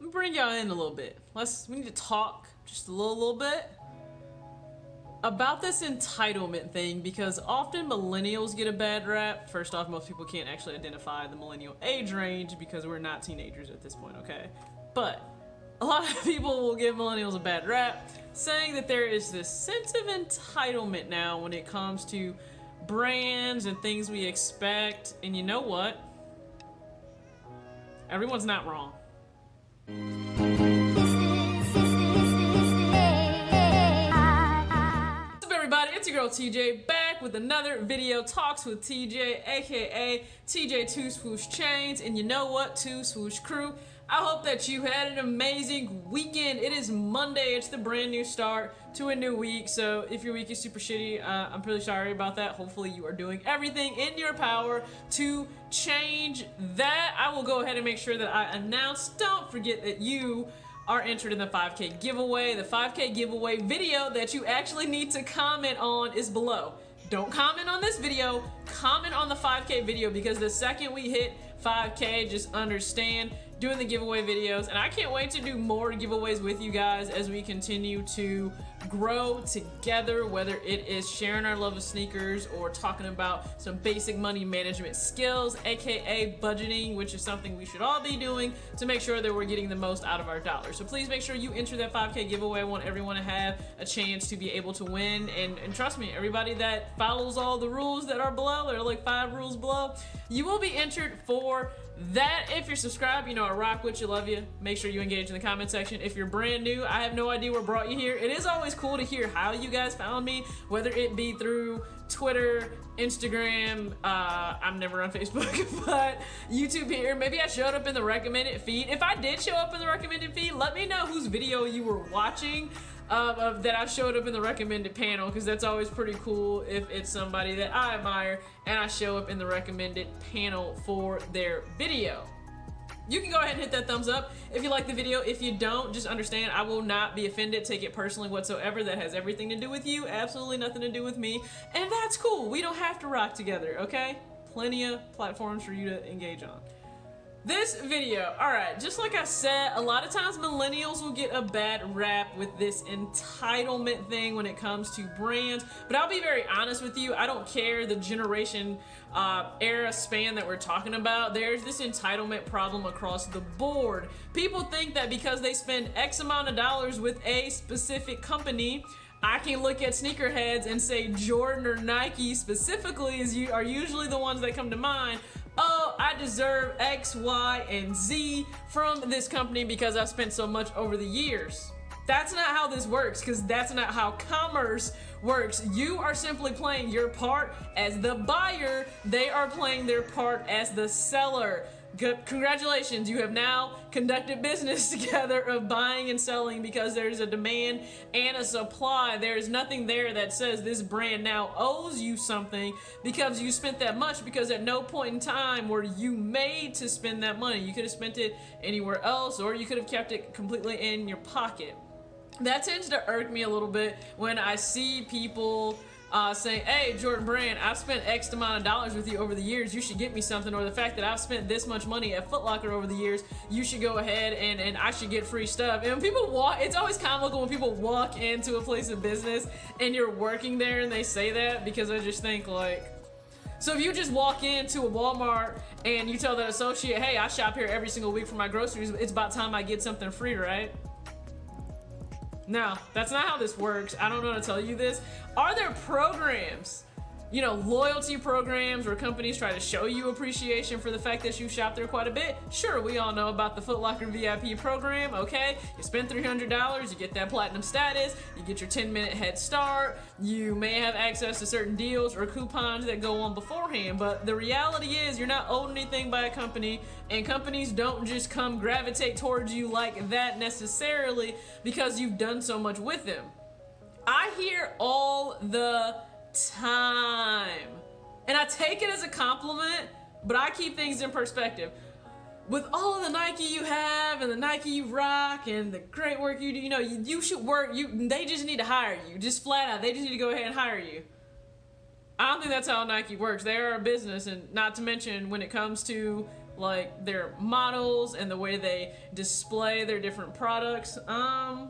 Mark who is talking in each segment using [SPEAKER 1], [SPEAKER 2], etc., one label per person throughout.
[SPEAKER 1] me bring y'all in a little bit. We need to talk just a little bit about this entitlement thing, because often millennials get a bad rap. First off, most people can't actually identify the millennial age range because we're not teenagers at this point, okay? But a lot of people will give millennials a bad rap, saying that there is this sense of entitlement now when it comes to brands and things we expect. And you know what? Everyone's not wrong. What's up, everybody? It's your girl TJ, back with another video, Talks with TJ, aka TJ Two Swoosh Chains. And you know what, Two Swoosh Crew? I hope that you had an amazing weekend. It is Monday. It's the brand new start to a new week. So if your week is super shitty, I'm really sorry about that. Hopefully you are doing everything in your power to change that. I will go ahead and make sure that I announce. Don't forget that you are entered in the 5K giveaway. The 5K giveaway video that you actually need to comment on is below. Don't comment on this video, comment on the 5K video, because the second we hit 5K, just understand, doing the giveaway videos. And I can't wait to do more giveaways with you guys as we continue to grow together, whether it is sharing our love of sneakers or talking about some basic money management skills, aka budgeting, which is something we should all be doing to make sure that we're getting the most out of our dollars. So please make sure you enter that 5K giveaway. I want everyone to have a chance to be able to win. And trust me, everybody that follows all the rules that are below, there are like 5 rules below, you will be entered for that. If you're subscribed, you know I rock with you, love you. Make sure you engage in the comment section. If you're brand new, I have no idea what brought you here. It is always cool to hear how you guys found me, whether it be through Twitter, Instagram, I'm never on Facebook, but YouTube here. Maybe I showed up in the recommended feed. If I did show up in the recommended feed, let me know whose video you were watching that I showed up in the recommended panel, because that's always pretty cool if it's somebody that I admire and I show up in the recommended panel for their video. You can go ahead and hit that thumbs up if you like the video. If you don't, just understand I will not be offended, take it personally whatsoever. That has everything to do with you, absolutely nothing to do with me, and that's cool. We don't have to rock together, okay? Plenty of platforms for you to engage on. This video, alright, just like I said, a lot of times millennials will get a bad rap with this entitlement thing when it comes to brands, but I'll be very honest with you, I don't care the generation era span that we're talking about. There's this entitlement problem across the board. People think that because they spend X amount of dollars with a specific company, I can look at sneakerheads and say Jordan or Nike specifically are usually the ones that come to mind. Oh, I deserve X, Y, and Z from this company because I've spent so much over the years. That's not how this works, because that's not how commerce works. You are simply playing your part as the buyer. They are playing their part as the seller. Congratulations, you have now conducted business together of buying and selling, because there's a demand and a supply. There's nothing there that says this brand now owes you something because you spent that much, because at no point in time were you made to spend that money. You could have spent it anywhere else, or you could have kept it completely in your pocket. That tends to irk me a little bit when I see people saying, hey, Jordan Brand, I've spent X amount of dollars with you over the years, you should get me something, or the fact that I've spent this much money at Footlocker over the years, you should go ahead and I should get free stuff. And when people walk, it's always comical when people walk into a place of business and you're working there and they say that, because I just think like, so if you just walk into a Walmart and you tell that associate, hey, I shop here every single week for my groceries, it's about time I get something free, right? No, that's not how this works. I don't know how to tell you this. Are there programs, you know, loyalty programs where companies try to show you appreciation for the fact that you shop there quite a bit? Sure, we all know about the Footlocker VIP program, okay? You spend $300, you get that platinum status, you get your 10-minute head start, you may have access to certain deals or coupons that go on beforehand, but the reality is you're not owed anything by a company, and companies don't just come gravitate towards you like that necessarily because you've done so much with them. I hear all the time, and I take it as a compliment, but I keep things in perspective. With all of the Nike you have and the Nike you rock and the great work you do, you know, you should work, they just need to hire you, just flat out, they just need to go ahead and hire you. I don't think that's how Nike works. They are a business, and not to mention when it comes to like their models and the way they display their different products. I'm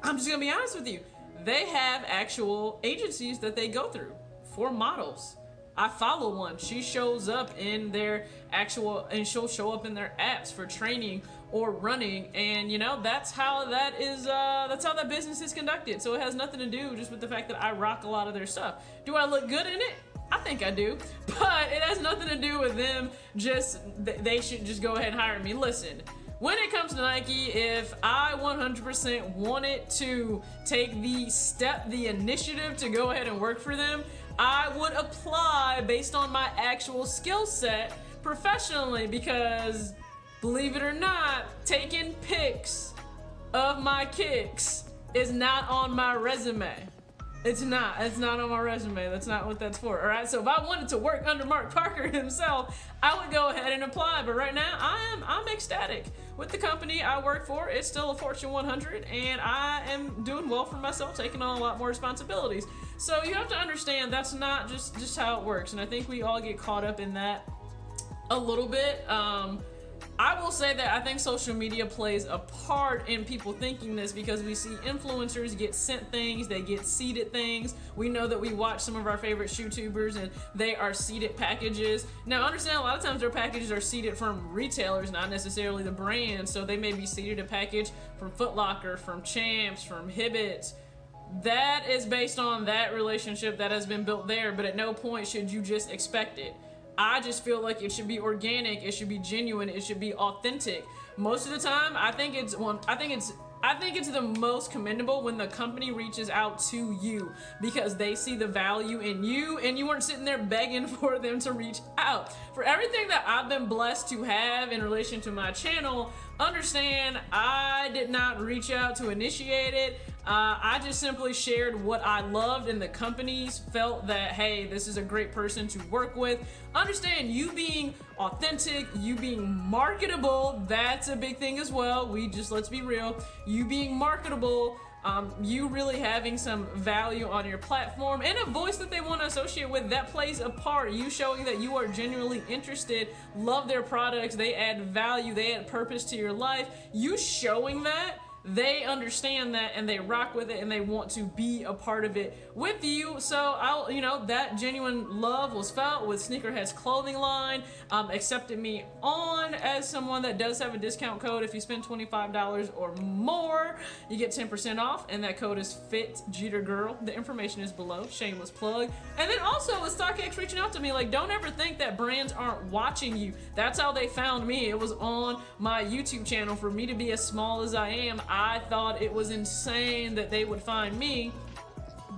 [SPEAKER 1] just gonna be honest with you. They have actual agencies that they go through for models. I follow one. She shows up in their actual, and she'll show up in their apps for training or running, and you know, that's how that is, that's how that business is conducted. So it has nothing to do just with the fact that I rock a lot of their stuff. Do I look good in it? I think I do, but it has nothing to do with them. Just, they should just go ahead and hire me. Listen, when it comes to Nike, if I 100% wanted to take the step, the initiative to go ahead and work for them, I would apply based on my actual skill set professionally, because believe it or not, taking pics of my kicks is not on my resume. It's not on my resume. That's not what that's for. All right. So if I wanted to work under Mark Parker himself, I would go ahead and apply. But right now, I'm ecstatic with the company I work for. It's still a Fortune 100, and I am doing well for myself, taking on a lot more responsibilities. So you have to understand that's not just how it works. And I think we all get caught up in that a little bit. I will say that I think social media plays a part in people thinking this, because we see influencers get sent things, they get seeded things. We know that we watch some of our favorite YouTubers and they are seeded packages. Now understand, a lot of times their packages are seeded from retailers, not necessarily the brand. So they may be seeded a package from Footlocker, from Champs, from Hibbets. That is based on that relationship that has been built there, but at no point should you just expect it. I just feel like it should be organic, it should be genuine, it should be authentic. Most of the time, I think it's the most commendable when the company reaches out to you, because they see the value in you and you weren't sitting there begging for them to reach out. For everything that I've been blessed to have in relation to my channel, understand I did not reach out to initiate it. I just simply shared what I loved, and the companies felt that, hey, this is a great person to work with. Understand, you being authentic, you being marketable, that's a big thing as well. Let's be real, you being marketable, you really having some value on your platform and a voice that they want to associate with, that plays a part. You showing that you are genuinely interested, love their products, they add value, they add purpose to your life. You showing that, they understand that and they rock with it and they want to be a part of it with you. So that genuine love was felt with Sneakerhead's clothing line. Accepted me on as someone that does have a discount code. If you spend $25 or more, you get 10% off, and that code is FitJeterGirl. The information is below. Shameless plug. And then also with StockX reaching out to me, like, don't ever think that brands aren't watching you. That's how they found me. It was on my YouTube channel. For me to be as small as I am, I thought it was insane that they would find me,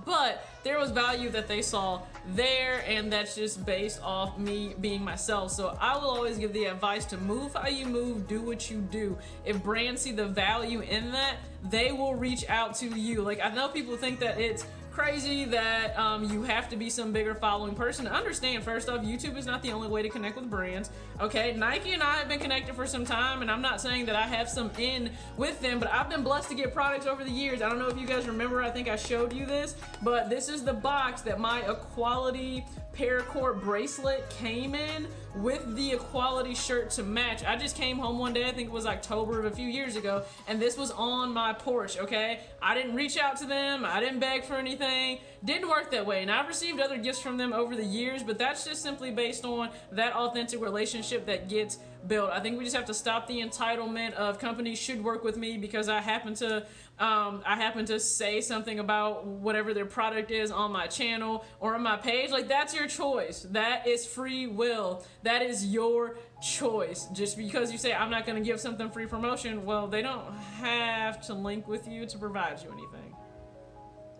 [SPEAKER 1] but there was value that they saw there, and that's just based off me being myself. So I will always give the advice to move how you move, do what you do. If brands see the value in that, they will reach out to you. Like, I know people think that it's crazy that you have to be some bigger following person. Understand, first off, YouTube is not the only way to connect with brands. Okay, Nike and I have been connected for some time, and I'm not saying that I have some in with them, but I've been blessed to get products over the years. I don't know if you guys remember, I think I showed you this, but this is the box that my Equality paracord bracelet came in with the Equality shirt to match. I just came home one day, I think it was October of a few years ago, and this was on my porch, okay? I didn't reach out to them, I didn't beg for anything, didn't work that way. And I've received other gifts from them over the years, but that's just simply based on that authentic relationship that gets built. I think we just have to stop the entitlement of companies should work with me because I happen to say something about whatever their product is on my channel or on my page. Like, that's your choice. That is free will. That is your choice. Just because you say I'm not going to give something free promotion, well, they don't have to link with you to provide you anything.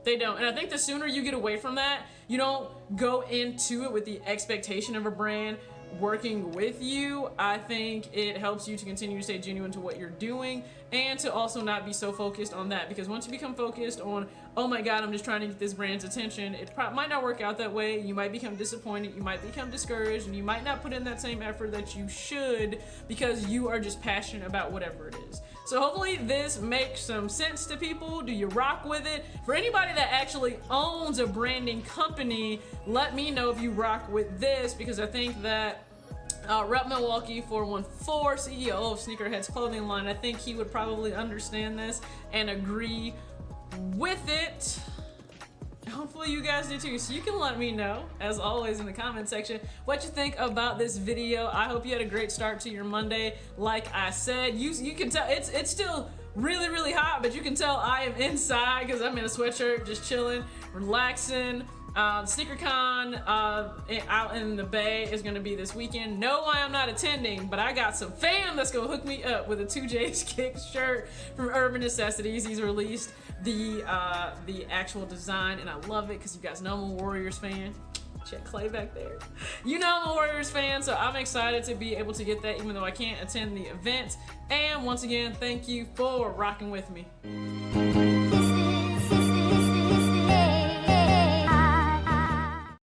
[SPEAKER 1] They don't. And I think the sooner you get away from that, you don't go into it with the expectation of a brand working with you. I think it helps you to continue to stay genuine to what you're doing, and to also not be so focused on that, because once you become focused on, oh my god, I'm just trying to get this brand's attention, it might not work out that way. You might become disappointed, you might become discouraged, and you might not put in that same effort that you should because you are just passionate about whatever it is. So hopefully this makes some sense to people. Do you rock with it? For anybody that actually owns a branding company, let me know if you rock with this, because I think that Rep Milwaukee 414, CEO of Sneakerhead's clothing line. I think he would probably understand this and agree with it. Hopefully you guys do too. So you can let me know, as always, in the comment section what you think about this video. I hope you had a great start to your Monday. Like I said, you can tell it's still really hot, but you can tell I am inside because I'm in a sweatshirt, just chilling, relaxing. SneakerCon out in the Bay is going to be this weekend. No, I am not attending, but I got some fam that's going to hook me up with a 2J's Kick shirt from Urban Necessities. He's released the actual design, and I love it because you guys know I'm a Warriors fan. Check Clay back there. You know I'm a Warriors fan, so I'm excited to be able to get that even though I can't attend the event. And once again, thank you for rocking with me.